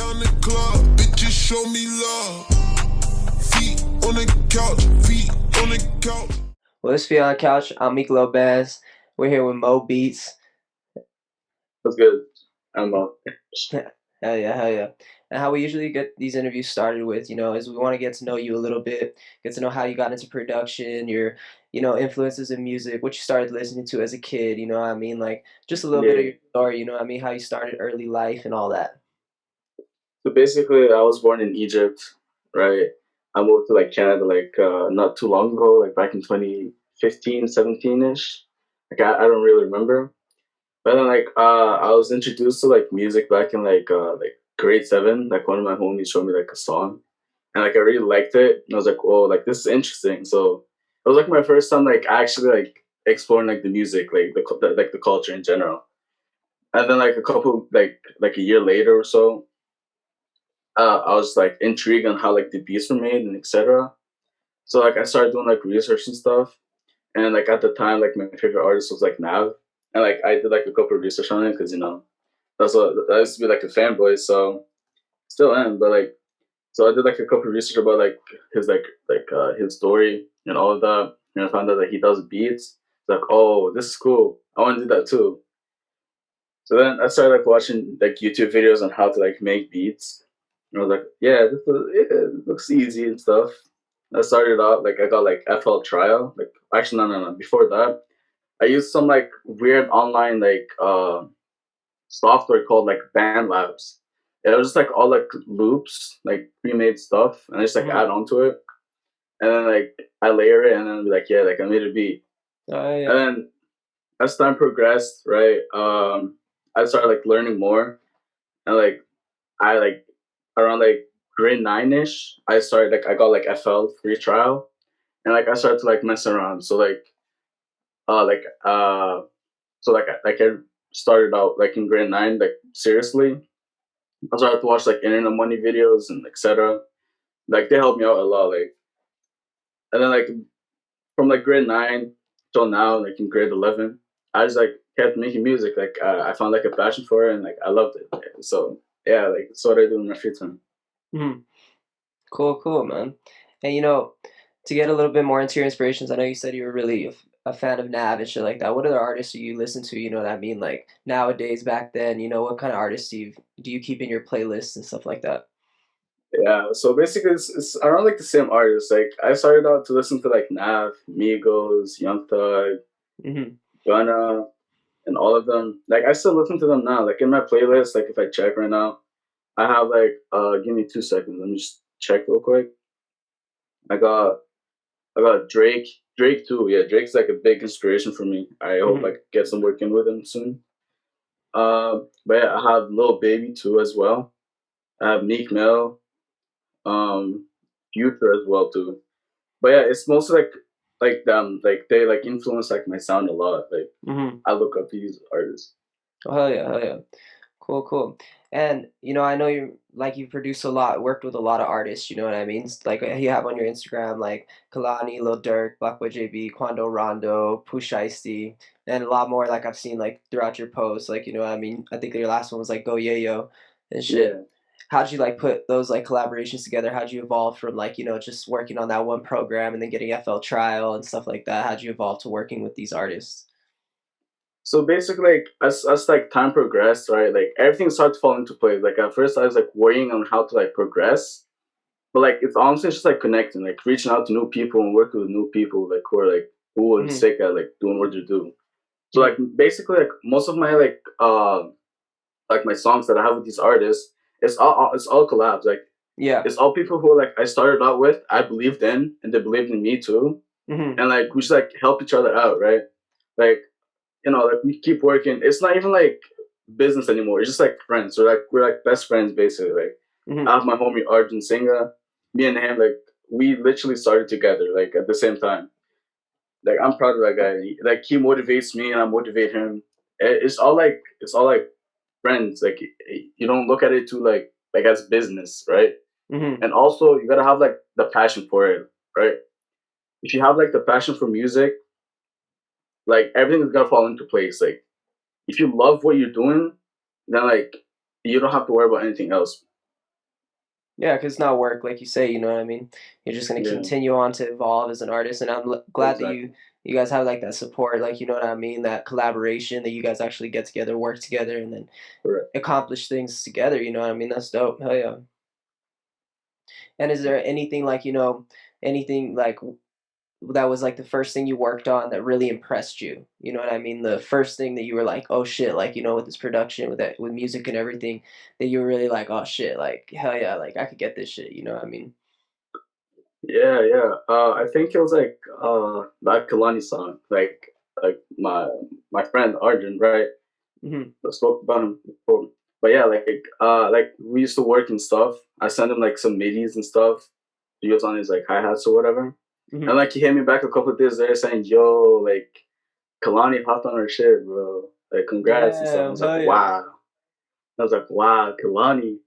down the club, bitches show me love. Feet on the couch, feet on the couch. Well, this Feet on the Couch. I'm Meek Lopez. We're here with Mo Beats. That's good. I'm Hell yeah, hell yeah. And how we usually get these interviews started with, is we want to get to know you a little bit, get to know how you got into production, your, influences in music, what you started listening to as a kid, you know what I mean? Like just a little bit of yeah. your story, you know what I mean? How you started early life and all that. So basically, I was born in Egypt, right? I moved to like Canada like not too long ago, like back in 2015, 17 ish. Like I don't really remember. But then I was introduced to like music back in like grade seven. Like one of my homies showed me like a song, and like I really liked it. And I was like, oh, like this is interesting. So it was like my first time like actually like exploring like the music, like the culture in general. And then like a couple like a year later or so, I was like intrigued on how like the beats were made and etc. So like I started doing like research and stuff. And like at the time, like my favorite artist was like Nav, and like I did like a couple of research on it because that's what I used to be like a fanboy, so still am. But like so I did like a couple of research about like his his story and all of that, and I found out that he does beats. Like, oh, this is cool. I want to do that too. So then I started like watching like YouTube videos on how to like make beats. And I was like, yeah, it looks easy and stuff. I started out like I got like FL Trial. Like actually no. Before that, I used some like weird online like software called like BandLabs. It was just like all like loops, like pre-made stuff, and I just like Hmm. add on to it. And then like I layer it and then be like, yeah, like I made a beat. Oh And yeah. then as time progressed, right, I started like learning more, and like I like around like grade nine ish, I started like I got like FL free trial, and like I started to like mess around. So uh like uh I started out like in grade nine like seriously. I started to watch like internet money videos and etc. Like they helped me out a lot. Like and then like from like grade nine till now, like in grade 11, I just like kept making music. Like I found like a passion for it, and like I loved it. So yeah, like that's what I do in my free time. Hmm. Cool, cool, man. And to get a little bit more into your inspirations, I know you said you were really a fan of Nav and shit like that. What other artists do you listen to? You know what I mean? Like nowadays, back then, what kind of artists do you keep in your playlists and stuff like that? Yeah, so basically it's around like the same artists. Like I started out to listen to like Nav, Migos, Young Thug, Hmm. Gunna, and all of them. Like I still listen to them now. Like in my playlist, like if I check right now, I have like give me 2 seconds. Let me just check real quick. I got I got Drake. Drake too. Yeah, Drake's like a big inspiration for me. I hope I Hmm. could get some work in with him soon. But yeah, I have Lil Baby too as well. I have Meek Mill, Future as well too. But yeah, it's mostly like them. Like they like influence like my sound a lot. Like Hmm. I look up to these artists. Oh, hell yeah, hell yeah. Cool, cool. And I know you produce a lot, worked with a lot of artists, you know what I mean? Like you have on your Instagram like Kalani, Lil Durk, Blackboy JB, Quando Rondo, Pooh Shiesty, and a lot more like I've seen like throughout your posts, like you know what I mean? I think your last one was like Go Yayo and shit. Yeah. How'd you like put those like collaborations together? How'd you evolve from like, just working on that one program and then getting FL Trial and stuff like that? How'd you evolve to working with these artists? So basically, like as like time progressed, right? Like everything started to fall into place. Like at first, I was like worrying on how to like progress, but like it's honestly just like connecting, like reaching out to new people and working with new people, like who are like cool and Hmm. sick at like doing what you do. So like Hmm. basically, like most of my like my songs that I have with these artists, it's all collabs. Like Yeah. it's all people who like I started out with, I believed in, and they believed in me too, Hmm. and like we just like help each other out, right? Like like we keep working. It's not even like business anymore. It's just like friends. We're like best friends basically. Like I Hmm. have my homie Arjun Singha. Me and him, like we literally started together, like at the same time. Like I'm proud of that guy. Like he motivates me and I motivate him. It's all like friends. Like you don't look at it too like as business, right? Hmm. And also you gotta have like the passion for it, right? If you have like the passion for music, like everything is gonna fall into place. Like if you love what you're doing, then like you don't have to worry about anything else. Yeah, 'cause it's not work, like you say, you know what I mean? You're just gonna Yeah, continue on to evolve as an artist, and I'm glad that exactly. you guys have, like, that support, like, you know what I mean, that collaboration that you guys actually get together, work together, and then Correct. accomplish things together, you know what I mean? That's dope, hell yeah. And is there anything like, anything like that was like the first thing you worked on that really impressed you? You know what I mean? The first thing that you were like, "Oh shit," like, with this production, with music and everything, that you were really like, "Oh shit, like, hell yeah, like I could get this shit," you know what I mean? Yeah, yeah. I think it was like that Kalani song. Like my friend Arjun, right? Mhm. I spoke about him before. But yeah, like we used to work and stuff. I sent him like some midis and stuff. He was on his like hi hats or whatever. And Mhm. like he hit me back a couple of days later saying, "Yo, like Kalani hopped on our shit, bro. Like congrats and stuff." I Damn, was like, hell yeah. "Wow." I was like, "Wow, Kalani,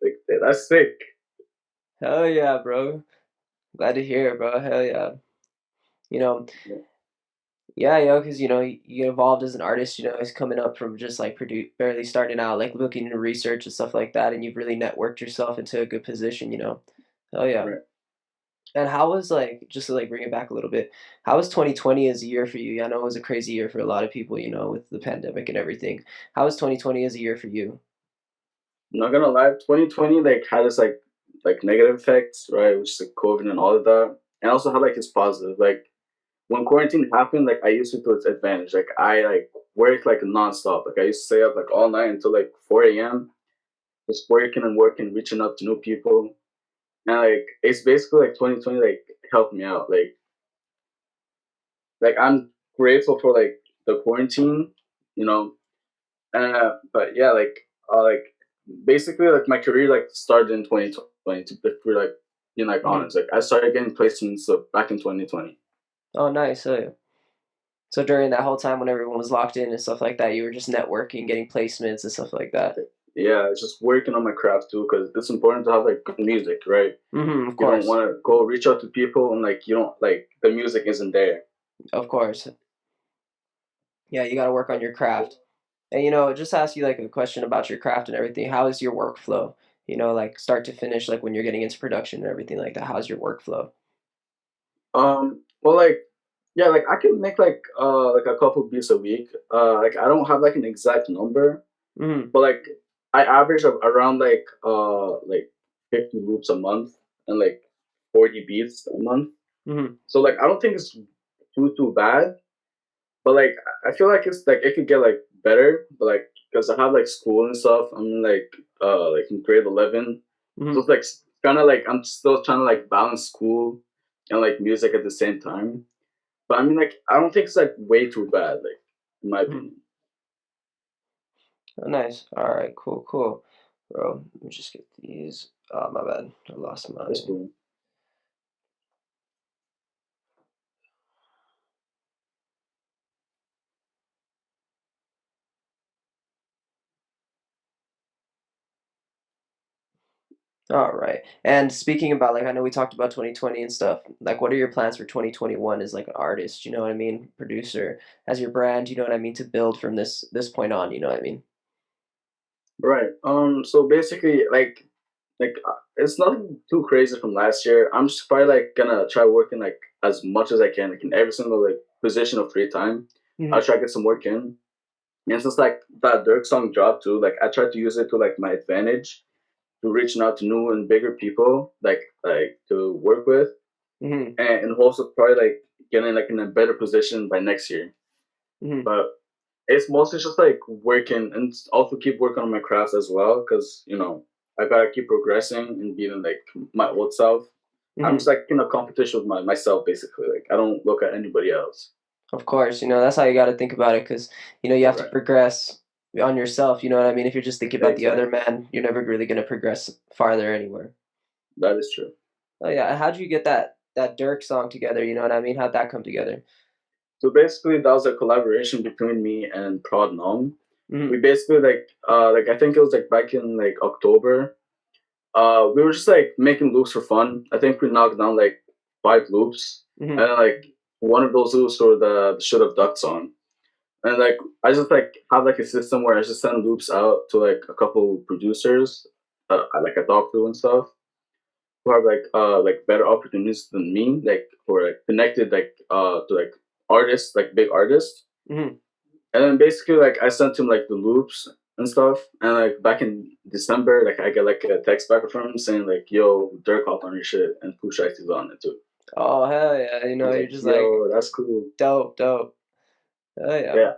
like that's sick." Hell yeah, bro. Glad to hear it, bro. Hell yeah. You know, Yeah, yeah, because you get involved as an artist, it's coming up from just like barely starting out, like looking into research and stuff like that, and you've really networked yourself into a good position. Hell yeah. right. And how was like just to like bring it back a little bit, how was 2020 as a year for you? I know it was a crazy year for a lot of people, with the pandemic and everything. How was 2020 as a year for you? Not gonna lie, 2020 like had its like negative effects, right? Which is like COVID and all of that, and also had like its positive. Like when quarantine happened, like I used it to its advantage. Like I like worked like nonstop. Like I used to stay up like all night until like 4 a.m. just working and working, reaching out to new people, and like it's basically like 2020 like helped me out. Like I'm grateful for like the quarantine, you know. But yeah, like basically like my career like started in 2020. To if we're like being like Mhm. honest, like I started getting placements back in 2020. Oh, nice. Oh, yeah. So during that whole time when everyone was locked in and stuff like that, you were just networking, getting placements and stuff like that. Yeah, it's just working on my craft too because it's important to have like good music, right? Of You don't course. want to go reach out to people and like you don't like the music isn't there. Of course. Yeah, you got to work on your craft. And just ask you like a question about your craft and everything. How is your workflow? Like start to finish, like when you're getting into production and everything like that. How's your workflow? Well, like yeah, like I can make like a couple beats a week. Like I don't have like an exact number, Mhm. but like I average around like 50 loops a month and like 40 beats a month. Mhm. So like I don't think it's too bad, but like I feel like it's like it could get like better, but like because I have like school and stuff. I'm like in grade 11, so Mhm. it's like kind of like I'm still trying to like balance school and like music at the same time. But I mean like I don't think it's like way too bad, like in my Mhm. opinion. Oh, nice. All right. Cool. Cool. Bro, let me just get these. Oh, my bad. I lost That's mine. cool. All right. And speaking about like, I know we talked about 2020 and stuff. Like, what are your plans for 2021 as like an artist? You know what I mean? Producer, as your brand. You know what I mean? To build from this point on. You know what I mean? Right. So basically, it's nothing too crazy from last year. I'm just probably like gonna try working like as much as I can, like in every single like position of free time. I'll Mhm. try to get some work in. And since like that Dirk song dropped too, like I tried to use it to like my advantage to reaching out to new and bigger people, like to work with, Mhm. and in hopes of probably like getting like in a better position by next year. Mhm. But it's mostly just like working and also keep working on my crafts as well because I gotta keep progressing and being like my old self. I'm just Mhm. like in a competition with myself basically. Like I don't look at anybody else. Of course, that's how you got to think about it, because you have to Right. progress on yourself. You know what I mean? If you're just thinking about the other Exactly. man, you're never really gonna progress farther anywhere. That is true. Oh yeah, how'd you get that Dirk song together? You know what I mean? How'd that come together? So basically that was a collaboration between me and Prod Nom. We Mhm. basically like I think it was like back in like October. We were just like making loops for fun. I think we knocked down like 5 loops. And Mhm. then like one of those loops were the Should Have Ducked song. And like I just like have like a system where I just send loops out to like a couple producers I talk to and stuff. who have like better opportunities than me, like who are like connected to like artists, like big artists. Mhm. And then basically like I sent him like the loops and stuff. And like back in December, like I get like a text back from him saying like, "Yo, Dirk hopped on your shit and Pooh Shiesty is on it too." Oh, hell yeah, I was you're like, just like, "Yo, that's cool." dope, dope. Hell yeah. Yeah,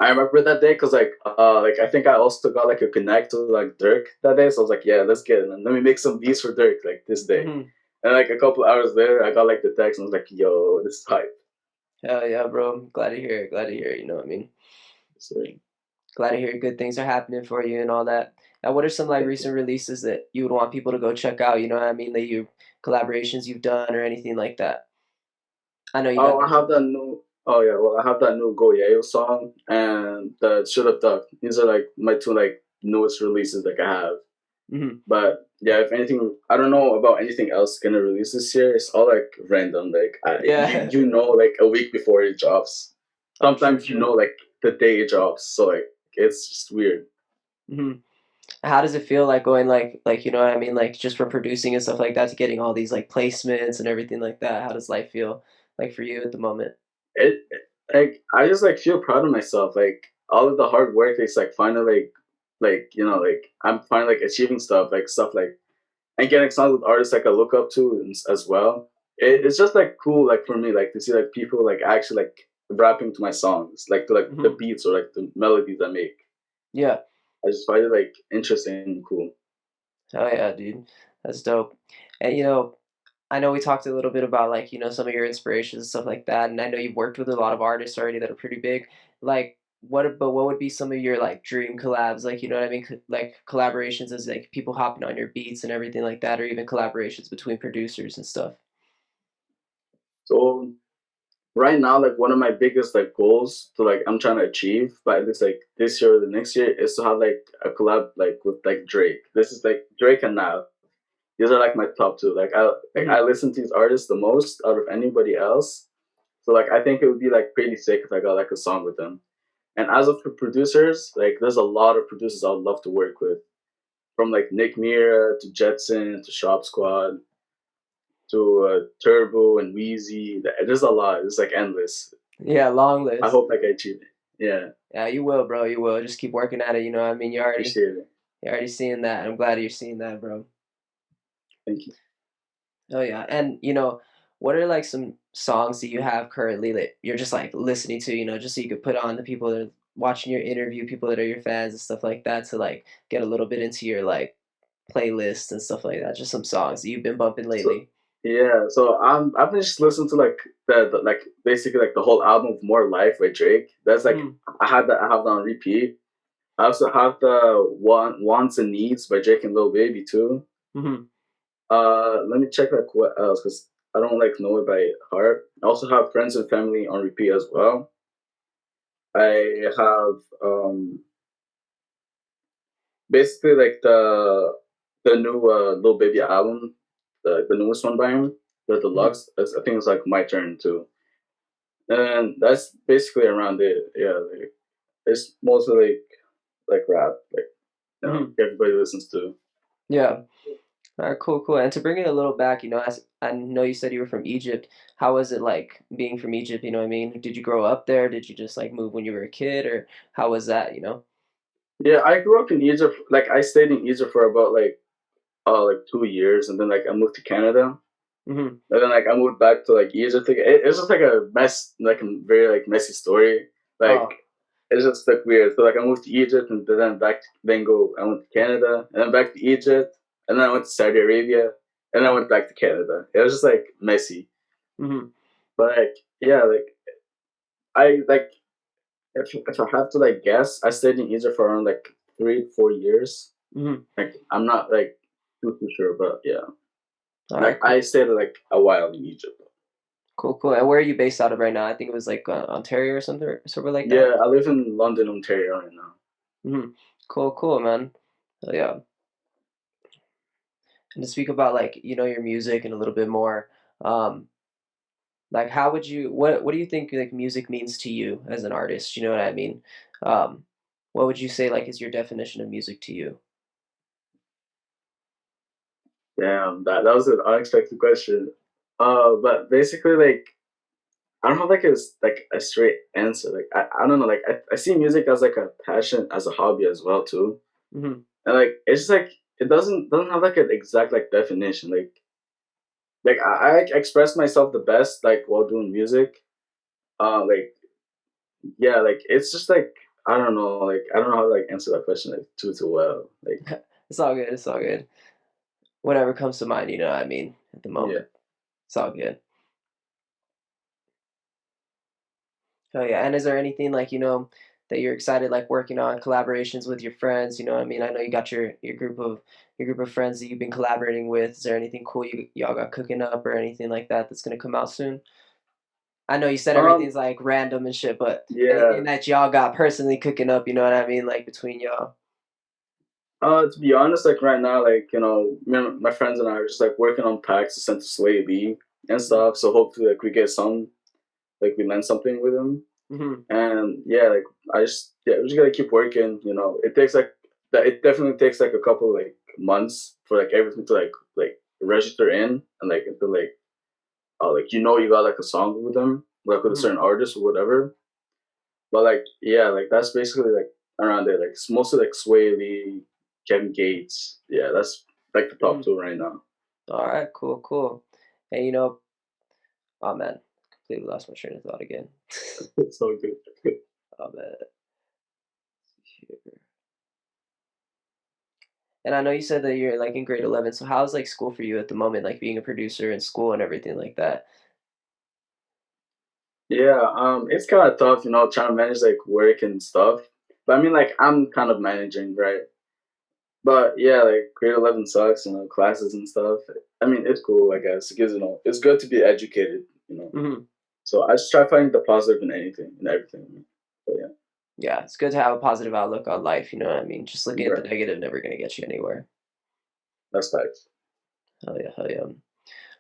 I remember that day because like I think I also got like a connect to like Dirk that day, so I was like, yeah, let's get it, and let me make some beats for Dirk like this day. Mhm. And like a couple hours later, I got like the text and I was like, yo, this is hype. Hell yeah, bro. Glad to hear it, glad to hear it, you know what I mean? So Glad to hear good things are happening for you and all that. Now, what are some like thank you. recent releases that you would want people to go check out? You know what I mean? That you collaborations you've done or anything like that. I know you got Oh, I the have that new. Oh yeah, well I have that new Go Yayo song and the Should Have Duck. These are like my two like newest releases like I have. mhm. But yeah, if anything, I don't know about anything else gonna release this year. It's all like random. Like Yeah. you know like a week before it drops. Oh, true, Sometimes you true. know like the day it drops. So like it's just weird. Mhm. How does it feel like going you know what I mean? Like just for producing and stuff like that to getting all these like placements and everything like that. How does life feel like for you at the moment? Like I just like feel proud of myself. Like all of the hard work is like finally like you know like I'm finally like achieving stuff like and getting songs with artists like I look up to as well. It's just like cool like for me like to see like people like actually like rapping to my songs like to like the Mhm. beats or like the melodies I make. Yeah. I just find it like interesting and cool. Oh yeah, dude. That's dope. And I know we talked a little bit about like, some of your inspirations and stuff like that, and I know you've worked with a lot of artists already that are pretty big. Like, what would be some of your like dream collabs? Like, you know what I mean? Like collaborations as like people hopping on your beats and everything like that, or even collaborations between producers and stuff. So right now like one of my biggest like goals to like I'm trying to achieve by at least like this year or the next year is to have like a collab like with like Drake. This is like Drake and Nav. These are like my top two. I Hmm. listen to these artists the most out of anybody else. So like I think it would be like pretty sick if I got like a song with them. And as of for producers, like there's a lot of producers I would love to work with. From like Nick Mira to Jetson to Shop Squad to Turbo and Wheezy. There's a lot. It's like endless. Yeah, long I list. hope like I achieve it. Yeah, Yeah, you will, bro. You will. Just keep working at it. You know what I mean? appreciate it. You're already seeing that. I'm glad you're seeing that, bro. Thank you. Oh yeah, and what are like some songs that you have currently that you're just like listening to, just so you could put on the people that are watching your interview, people that are your fans and stuff like that to like get a little bit into your like playlist and stuff like that. Just some songs that you've been bumping So lately. yeah, so I've been just listening to like the like basically like the whole album of More Life by Drake. That's like Mm, I have that on repeat. I also have the Wants and Needs by Drake and Lil Baby too. mm-hmm. Let me check like what else because I don't like know it by heart. I also have Friends and Family on repeat as well. I have basically like the new Lil Baby album, the newest one by him, the Hmm. deluxe. I think it's like My Turn too. And that's basically around it. Yeah, like, it's mostly like rap, like Hmm. everybody listens to. Yeah. All right, cool, cool. And to bring it a little back, as I know you said you were from Egypt. How was it like being from Egypt? You know what I mean? Did you grow up there? Did you just like move when you were a kid, or how was that? Yeah, I grew up in Egypt. Like I stayed in Egypt for about like 2 years, and then like I moved to Canada, Hmm. and then like I moved back to like Egypt. Like, it's just like a mess, like a very like messy story. Like Oh. it's just like weird. So like I moved to Egypt, and then I went to Canada, and then back to Egypt, and then I went to Saudi Arabia, and then I went back to Canada. It was just like messy. Hmm. But like yeah, like I like if I have to like guess, I stayed in Egypt for around like 3 4 years. Hmm. Like I'm not like too sure, but yeah, All like right, I cool, stayed like a while in Egypt. cool, cool. And where are you based out of right now? I think it was like Ontario or something, somewhere like that. Yeah, I live in London, Ontario right now. Hmm. Cool, cool, man. Oh, yeah. And to speak about like your music and a little bit more, um, like how would you what do you think like music means to you as an artist? You know what I mean? Um, what would you say like is your definition of music to you? Damn, that was an unexpected question. But basically, like, I don't have like a straight answer. Like, I don't know. Like, I see music as like a passion, as a hobby as well too. Hmm. And like, it's just like it doesn't have like an exact like definition. Like I express myself the best like while doing music. Like yeah, like it's just like I don't know. Like I don't know how to like answer that question like too well. Like It's all good. It's all good. Whatever comes to mind, you know what I mean, at the yeah. moment. It's all good. Oh yeah. And is there anything like, that you're excited like working on collaborations with your friends? You know what I mean? I know you got your group of friends that you've been collaborating with. Is there anything cool y'all got cooking up or anything like that that's gonna come out soon? I know you said Um. everything's like random and shit, but anything Yeah. that y'all got personally cooking up, you know what I mean? Like between y'all. To be honest, like right now, like me and my friends and I are just like working on packs to send to Sway B and Mhm. stuff. So hopefully, like we get some, like we land something with him. Mhm. And yeah, like we just gotta keep working. It takes like that. It definitely takes like a couple like months for like everything to like register in and like until like you got like a song with them like with a Mhm. certain artist or whatever. But like yeah, like that's basically like around there. Like it's mostly like Sway Lee, Kevin Gates. Yeah, that's like the top Mhm. two right now. All right, cool, cool. And oh man, completely lost my train of thought again. It's so good. Oh man. And I know you said that you're like in grade 11. So how's like school for you at the moment, like being a producer in school and everything like that? Yeah, it's kind of tough, trying to manage like work and stuff. But I mean, like I'm kind of managing, right? But yeah, like grade 11 sucks, classes and stuff. I mean, it's cool, I guess, because it's good to be educated. Hmm. So I just try finding the positive in anything, in everything. But yeah, Yeah, it's good to have a positive outlook on life. You know what I mean? Just looking at the right. negative never gonna get you anywhere. That's facts. Hell yeah, hell yeah.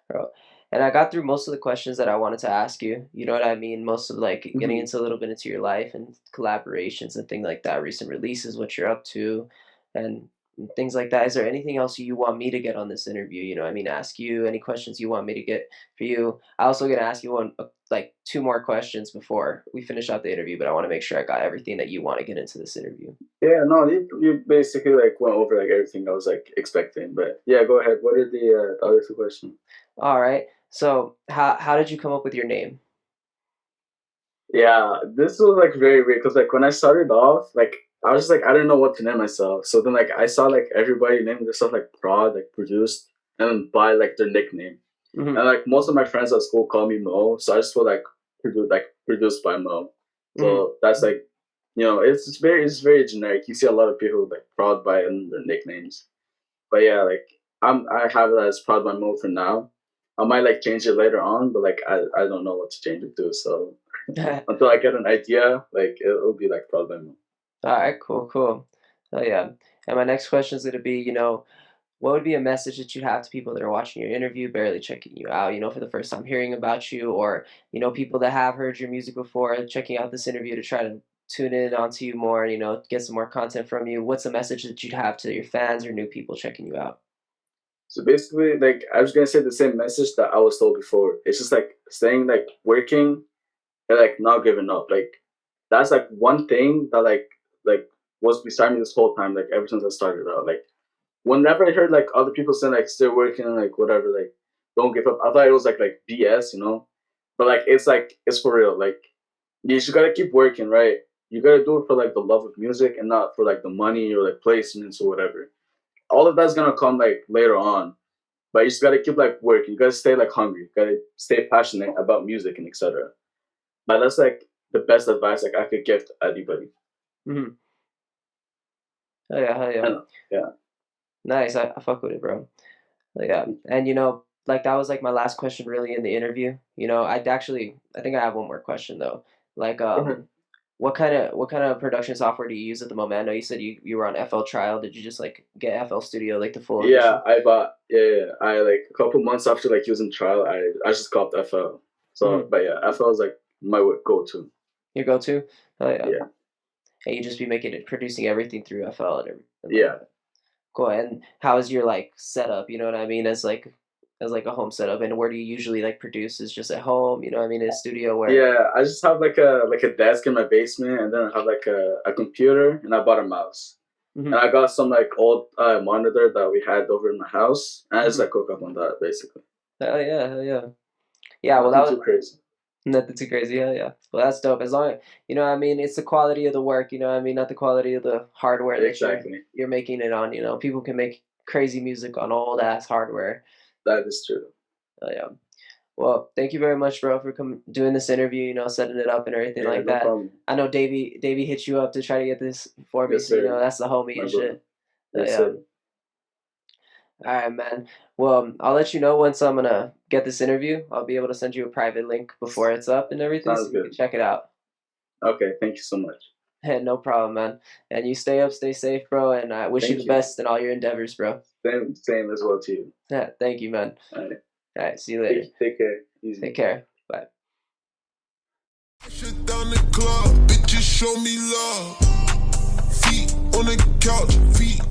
Bro. And I got through most of the questions that I wanted to ask you. You know what I mean? Most of like getting Hmm. into a little bit into your life and collaborations and things like that, recent releases, what you're up to, and things like that. Is there anything else you want me to get on this interview? You know, what I mean, ask you any questions you want me to get for you. I also gonna ask you like two more questions before we finish out the interview, but I want to make sure I got everything that you want to get into this interview. Yeah, no, you basically like went over like everything I was like expecting. But yeah, go ahead. What are the other two questions? All right. So how did you come up with your name? Yeah, this was like very weird because like when I started off, like I was just like I didn't know what to name myself. So then like I saw like everybody naming themselves like prod, like produced, and then by like their nickname. Hmm. And like most of my friends at school call me Mo, so I just feel like produced by Mo. Hmm. So that's like it's very generic. You see a lot of people like prod by and their nicknames. But yeah, like I have it as prod by Mo for now. I might like change it later on, but like I don't know what to change it to. So until I get an idea, like it'll be like problem. All right, cool, cool. Oh yeah. And my next question is going to be, what would be a message that you'd have to people that are watching your interview, barely checking you out, for the first time hearing about you, or, people that have heard your music before, checking out this interview to try to tune in onto you more and, get some more content from you. What's a message that you'd have to your fans or new people checking you out? So basically, like I was gonna say the same message that I was told before. It's just like staying like working and like not giving up. Like that's like one thing that like was beside me this whole time. Like ever since I started out. Like whenever I heard like other people saying like still working, like whatever, like don't give up. I thought it was like BS. But like it's for real. Like you just gotta keep working, right? You gotta do it for like the love of music and not for like the money or like placements or whatever. All of that's gonna come like later on. But you just gotta keep like working. You gotta stay like hungry. You gotta stay passionate about music and etc. But that's like the best advice like I could give to anybody. Hmm. Oh yeah, hell yeah. And yeah. Nice. I fuck with it, bro. Yeah, and like that was like my last question really in the interview. I think I have one more question though. Like, Mhm. what kind of production software do you use at the moment? I know you said you were on FL Trial. Did you just like get FL Studio like the full Yeah, edition? I bought yeah. I like a couple months after like using trial, I just copped FL. So Hmm. but yeah, FL is like my go to. Your go-to? Oh yeah, Yeah. and you just be making it producing everything through FL and everything like Yeah. that. Cool. And how is your like setup? You know what I mean? As like a home setup, and where do you usually like produce? Is just at home? You know what I mean? In a studio where? Yeah, I just have like a desk in my basement, and then I have like a computer, and I bought a mouse, and Hmm. I got some like old monitor that we had over in my house, and I just Hmm. like cook up on that basically. Hell yeah, hell yeah. Yeah, well, that Nothing was too crazy. nothing too crazy. Hell yeah. Well, that's dope. As long you know what I mean, it's the quality of the work, you know what I mean, not the quality of the hardware that Exactly, you're making it on, you know. People can make crazy music on old ass hardware. that is true. Yeah. Well, thank you very much, bro, for doing this interview, you know, setting it up and everything Yeah, like no that. problem. I know Davey hit you up to try to get this for me, Yes, so you know sir. that's the homie My and brother. shit. Yes, Yeah. sir. All right, man. Well, I'll let you know once I'm gonna get this interview. I'll be able to send you a private link before it's up and everything, Sounds so you can good. check it out. Okay, thank you so much. Hey, no problem, man. And you stay up, stay safe, bro. And I wish you the Thank you. best in all your endeavors, bro. Same as well to you. Yeah, thank you, man. All right, All right, see you later. take care. Easy. Take care. Bye. Shut down the club, bitches show me love. Feet on the couch, feet